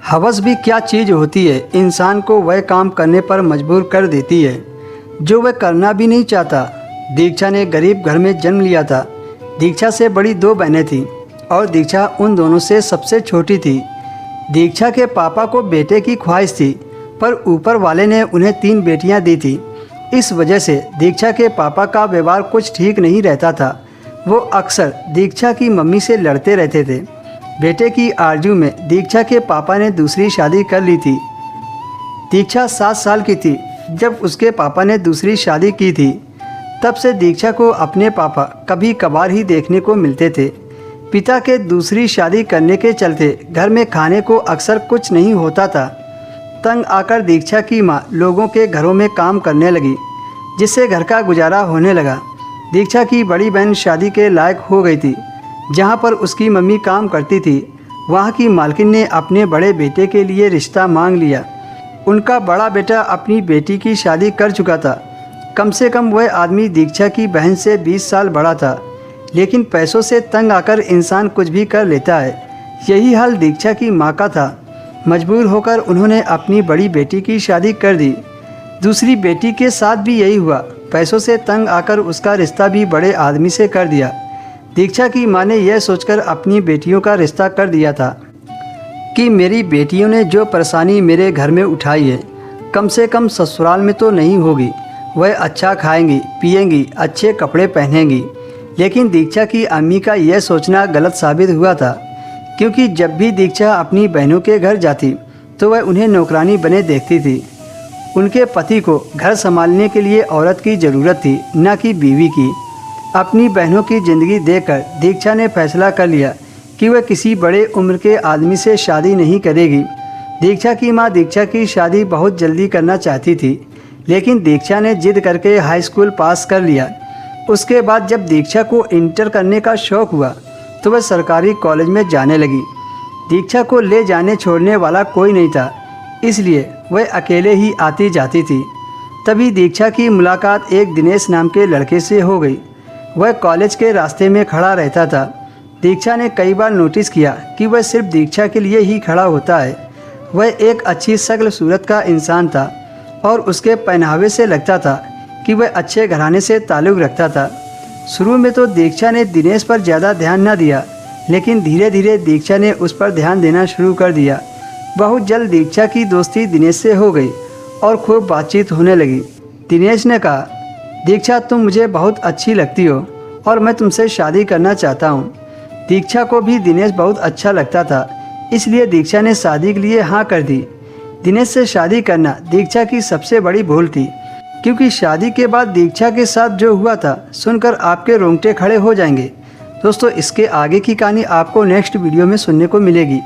हवस भी क्या चीज़ होती है, इंसान को वह काम करने पर मजबूर कर देती है जो वह करना भी नहीं चाहता। दीक्षा ने गरीब घर में जन्म लिया था। दीक्षा से बड़ी 2 बहनें थीं और दीक्षा उन दोनों से सबसे छोटी थी। दीक्षा के पापा को बेटे की ख्वाहिश थी, पर ऊपर वाले ने उन्हें 3 बेटियां दी थी। इस वजह से दीक्षा के पापा का व्यवहार कुछ ठीक नहीं रहता था। वो अक्सर दीक्षा की मम्मी से लड़ते रहते थे। बेटे की आरज़ू में दीक्षा के पापा ने दूसरी शादी कर ली थी। दीक्षा 7 साल की थी जब उसके पापा ने दूसरी शादी की थी। तब से दीक्षा को अपने पापा कभी कभार ही देखने को मिलते थे। पिता के दूसरी शादी करने के चलते घर में खाने को अक्सर कुछ नहीं होता था। तंग आकर दीक्षा की माँ लोगों के घरों में काम करने लगी, जिससे घर का गुजारा होने लगा। दीक्षा की बड़ी बहन शादी के लायक हो गई थी। जहाँ पर उसकी मम्मी काम करती थी, वहाँ की मालकिन ने अपने बड़े बेटे के लिए रिश्ता मांग लिया। उनका बड़ा बेटा अपनी बेटी की शादी कर चुका था। कम से कम वह आदमी दीक्षा की बहन से 20 साल बड़ा था, लेकिन पैसों से तंग आकर इंसान कुछ भी कर लेता है। यही हाल दीक्षा की माँ का था। मजबूर होकर उन्होंने अपनी बड़ी बेटी की शादी कर दी। दूसरी बेटी के साथ भी यही हुआ। पैसों से तंग आकर उसका रिश्ता भी बड़े आदमी से कर दिया। दीक्षा की माँ ने यह सोचकर अपनी बेटियों का रिश्ता कर दिया था कि मेरी बेटियों ने जो परेशानी मेरे घर में उठाई है, कम से कम ससुराल में तो नहीं होगी। वह अच्छा खाएंगी, पिएंगी, अच्छे कपड़े पहनेंगी। लेकिन दीक्षा की अम्मी का यह सोचना गलत साबित हुआ था, क्योंकि जब भी दीक्षा अपनी बहनों के घर जाती तो वह उन्हें नौकरानी बने देखती थी। उनके पति को घर संभालने के लिए औरत की ज़रूरत थी, न कि बीवी की। अपनी बहनों की ज़िंदगी देखकर दीक्षा ने फैसला कर लिया कि वह किसी बड़े उम्र के आदमी से शादी नहीं करेगी। दीक्षा की माँ दीक्षा की शादी बहुत जल्दी करना चाहती थी, लेकिन दीक्षा ने जिद करके हाई स्कूल पास कर लिया। उसके बाद जब दीक्षा को इंटर करने का शौक़ हुआ तो वह सरकारी कॉलेज में जाने लगी। दीक्षा को ले जाने छोड़ने वाला कोई नहीं था, इसलिए वह अकेले ही आती जाती थी। तभी दीक्षा की मुलाकात एक दिनेश नाम के लड़के से हो गई। वह कॉलेज के रास्ते में खड़ा रहता था। दीक्षा ने कई बार नोटिस किया कि वह सिर्फ दीक्षा के लिए ही खड़ा होता है। वह एक अच्छी शक्ल सूरत का इंसान था और उसके पहनावे से लगता था कि वह अच्छे घराने से ताल्लुक़ रखता था। शुरू में तो दीक्षा ने दिनेश पर ज़्यादा ध्यान न दिया, लेकिन धीरे धीरे दीक्षा ने उस पर ध्यान देना शुरू कर दिया। बहुत जल्द दीक्षा की दोस्ती दिनेश से हो गई और खूब बातचीत होने लगी। दिनेश ने कहा, दीक्षा तुम मुझे बहुत अच्छी लगती हो और मैं तुमसे शादी करना चाहता हूँ। दीक्षा को भी दिनेश बहुत अच्छा लगता था, इसलिए दीक्षा ने शादी के लिए हाँ कर दी। दिनेश से शादी करना दीक्षा की सबसे बड़ी भूल थी, क्योंकि शादी के बाद दीक्षा के साथ जो हुआ था सुनकर आपके रोंगटे खड़े हो जाएंगे। दोस्तों, इसके आगे की कहानी आपको नेक्स्ट वीडियो में सुनने को मिलेगी।